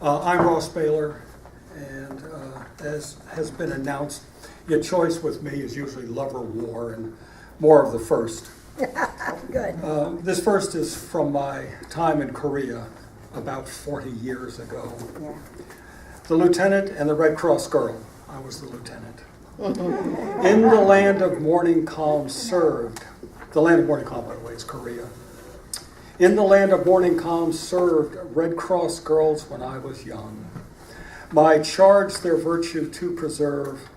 I'm Ross Baylor, and as has been announced, your choice with me is usually love or war, and more of the first. Good. This first is from my time in Korea about 40 years ago. Yeah. The lieutenant and the Red Cross girl. I was the lieutenant. In the land of morning calm served. The land of morning calm, by the way, is Korea. In the land of morning calm served Red Cross girls when I was young. My charge their virtue to preserve.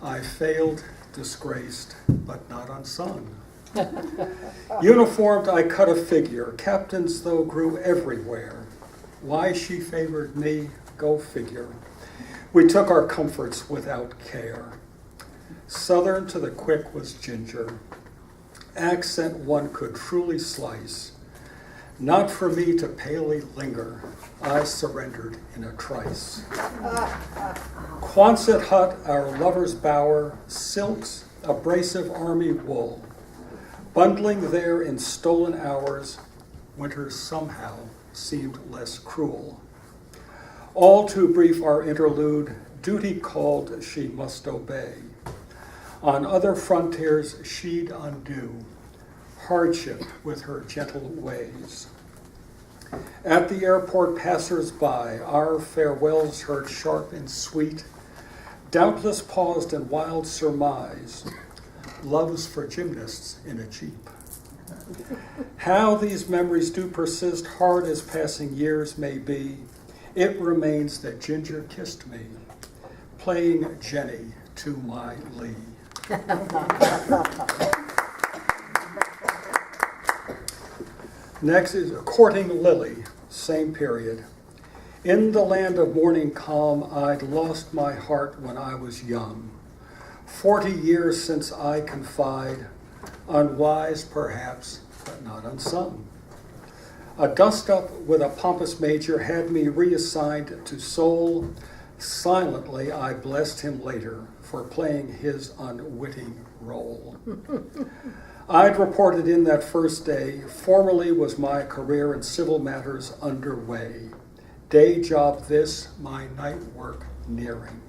I failed, disgraced, but not unsung. Uniformed, I cut a figure. Captains, though, grew everywhere. Why she favored me, go figure. We took our comforts without care. Southern to the quick was ginger. Accent one could truly slice. Not for me to palely linger, I surrendered in a trice. Quonset hut, our lover's bower, silks, abrasive army wool. Bundling there in stolen hours, winter somehow seemed less cruel. All too brief our interlude, duty called she must obey. On other frontiers she'd undo hardship with her gentle ways. At the airport passers-by, our farewells heard sharp and sweet, doubtless paused in wild surmise, loves for gymnasts in a jeep. How these memories do persist, hard as passing years may be, it remains that Ginger kissed me, playing Jenny to my Lee. Next is Courting Lily, same period. In the land of morning calm, I'd lost my heart when I was young. 40 years since I confide, unwise perhaps, but not unsung. A dust-up with a pompous major had me reassigned to soul. Silently I blessed him later for playing his unwitting role. I'd reported in that first day, formerly was my career in civil matters underway. Day job this, my night work nearing.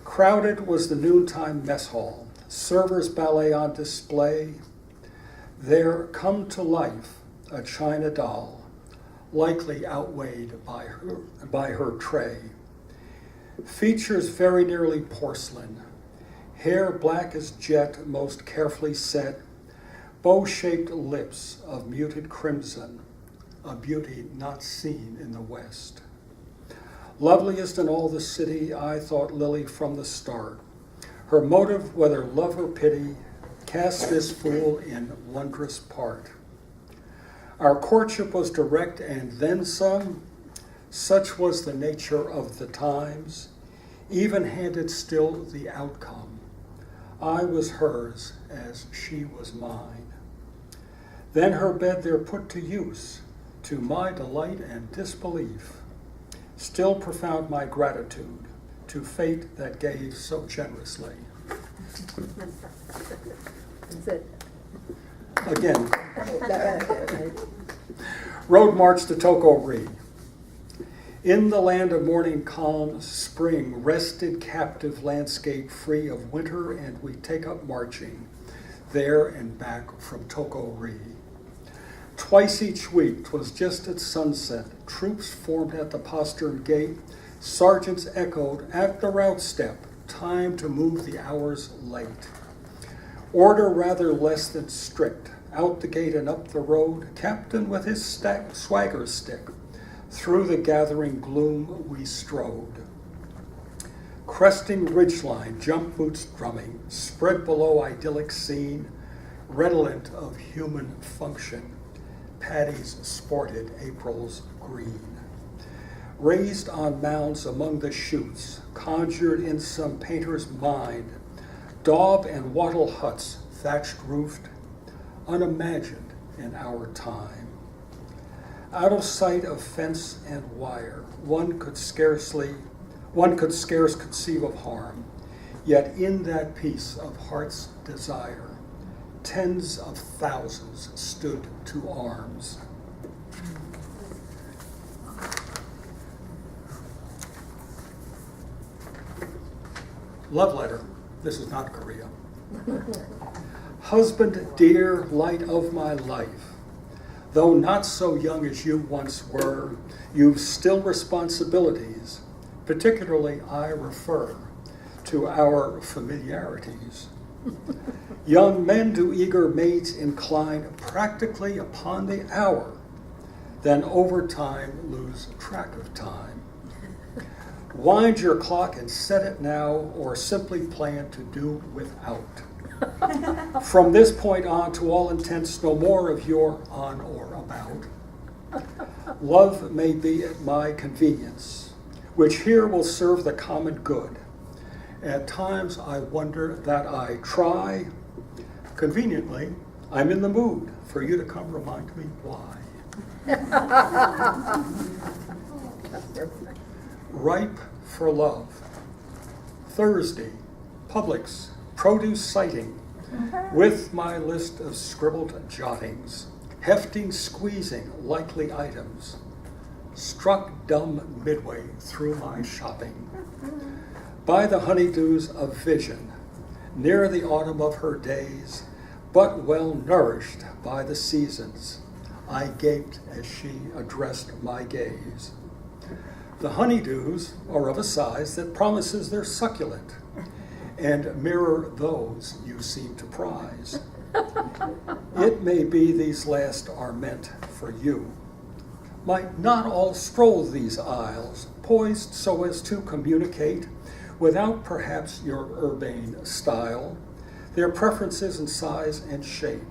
Crowded was the noontime mess hall, servers' ballet on display. There come to life a china doll, likely outweighed by her tray. Features very nearly porcelain, hair black as jet, most carefully set, bow-shaped lips of muted crimson, a beauty not seen in the West. Loveliest in all the city, I thought Lily from the start. Her motive, whether love or pity, cast this fool in wondrous part. Our courtship was direct and then some, such was the nature of the times, even-handed still the outcome. I was hers as she was mine. Then her bed there put to use, to my delight and disbelief. Still profound my gratitude to fate that gave so generously. That's it. Again, road march to Toko-ri. In the land of morning calm, spring rested captive landscape free of winter, and we take up marching there and back from Toko-ri. Twice each week, 'twas just at sunset, troops formed at the postern gate, sergeants echoed at the route step, time to move the hours late. Order rather less than strict, out the gate and up the road, captain with his swagger stick. Through the gathering gloom we strode. Cresting ridgeline, jump boots drumming, spread below idyllic scene, redolent of human function, paddies sported April's green. Raised on mounds among the shoots, conjured in some painter's mind, daub and wattle huts, thatched roofed, unimagined in our time. Out of sight of fence and wire, one could scarce conceive of harm, yet in that piece of heart's desire, tens of thousands stood to arms. Love letter. This is not Korea. Husband dear, light of my life, though not so young as you once were, you've still responsibilities. Particularly I refer to our familiarities. Young men to eager mates incline practically upon the hour, then over time lose track of time. Wind your clock and set it now, or simply plan to do without. From this point on, to all intents, no more of your on or about. Love may be at my convenience, which here will serve the common good. At times I wonder that I try. Conveniently, I'm in the mood for you to come remind me why. Ripe for love. Thursday, Publix, produce sighting, with my list of scribbled jottings, hefting, squeezing likely items, struck dumb midway through my shopping. By the honeydews of vision, near the autumn of her days, but well nourished by the seasons, I gaped as she addressed my gaze. The honeydews are of a size that promises they're succulent and mirror those you seem to prize. It may be these last are meant for you. Might not all stroll these aisles, poised so as to communicate, without perhaps your urbane style, their preferences in size and shape.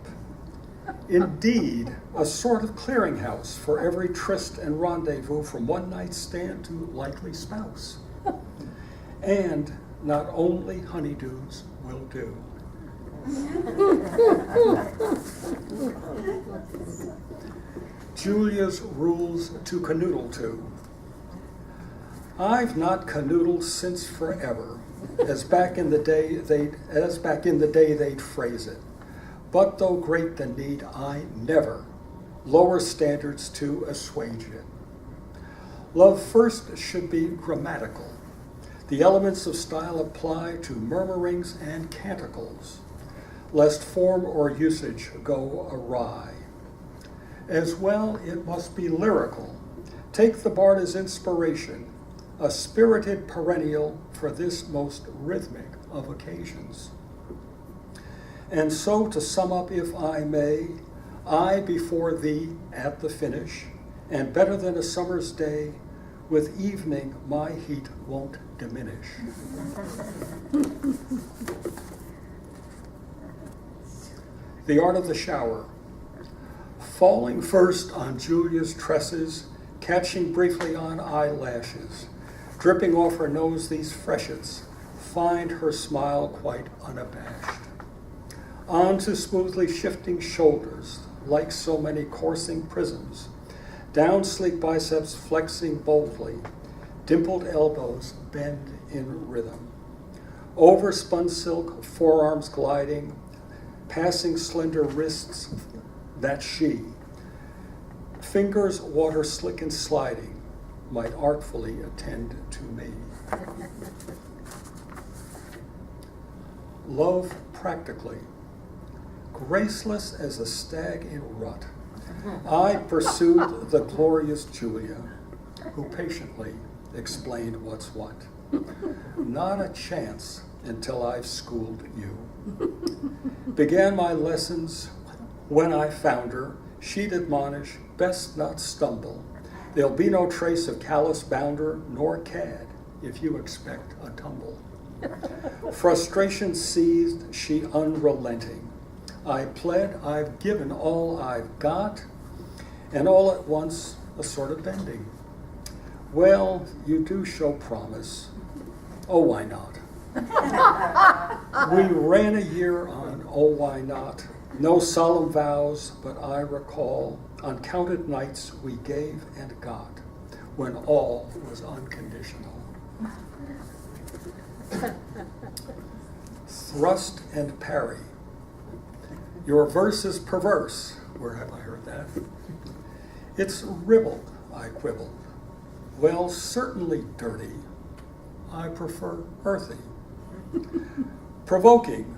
Indeed, a sort of clearinghouse for every tryst and rendezvous from one night stand to likely spouse. And not only honeydews will do. Julia's rules to canoodle to. I've not canoodled since forever, as back in the day they'd phrase it. But though great the need, I never lower standards to assuage it. Love first should be grammatical. The elements of style apply to murmurings and canticles, lest form or usage go awry. As well, it must be lyrical. Take the bard as inspiration, a spirited perennial for this most rhythmic of occasions. And so, to sum up, if I may, I before thee at the finish, and better than a summer's day, with evening my heat won't diminish. The art of the shower. Falling first on Julia's tresses, catching briefly on eyelashes, dripping off her nose these freshets, find her smile quite unabashed. On to smoothly shifting shoulders, like so many coursing prisms, down sleek biceps flexing boldly, dimpled elbows bend in rhythm. Over spun silk, forearms gliding, passing slender wrists that she, fingers water slick and sliding, might artfully attend to me. Love practically, graceless as a stag in rut, I pursued the glorious Julia, who patiently explained what's what. Not a chance until I've schooled you. Began my lessons when I found her. She'd admonish, best not stumble. There'll be no trace of callous bounder nor cad if you expect a tumble. Frustration seized, she unrelenting. I pled, I've given all I've got, and all at once a sort of bending. Well, you do show promise. Oh, why not? We ran a year on oh, why not? No solemn vows, but I recall uncounted nights we gave and got when all was unconditional. Thrust and parry. Your verse is perverse. Where have I heard that? It's ribald, I quibbled. Well, certainly dirty. I prefer earthy. Provoking,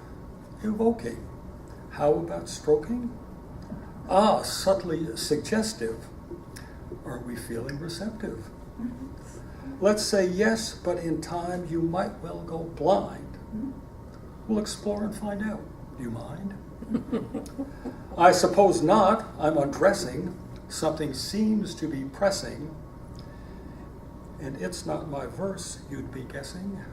evoking. How about stroking? Ah, subtly suggestive. Are we feeling receptive? Let's say yes, but in time you might well go blind. We'll explore and find out. Do you mind? I suppose not. I'm undressing. Something seems to be pressing. And it's not my verse, you'd be guessing.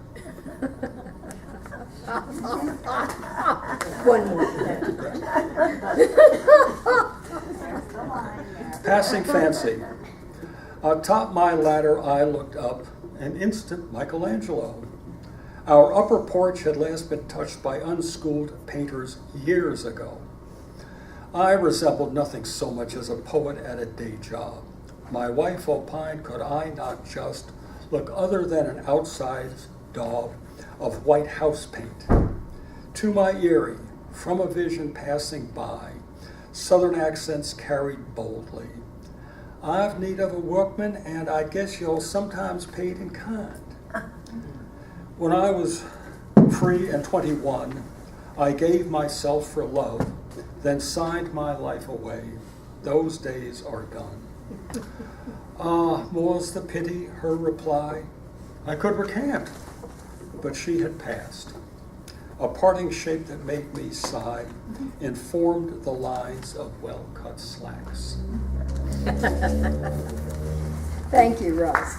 One more. Passing fancy. Atop my ladder I looked up, an instant Michelangelo. Our upper porch had last been touched by unschooled painters years ago. I resembled nothing so much as a poet at a day job. My wife opined, could I not just look other than an outside daub of white house paint? To my eerie, from a vision passing by, southern accents carried boldly. I've need of a workman, and I guess you're sometimes paid in kind. When I was free and 21, I gave myself for love, then signed my life away. Those days are done. Ah, more's the pity, her reply. I could recant, but she had passed. A parting shape that made me sigh informed the lines of well-cut slacks. Thank you, Ross.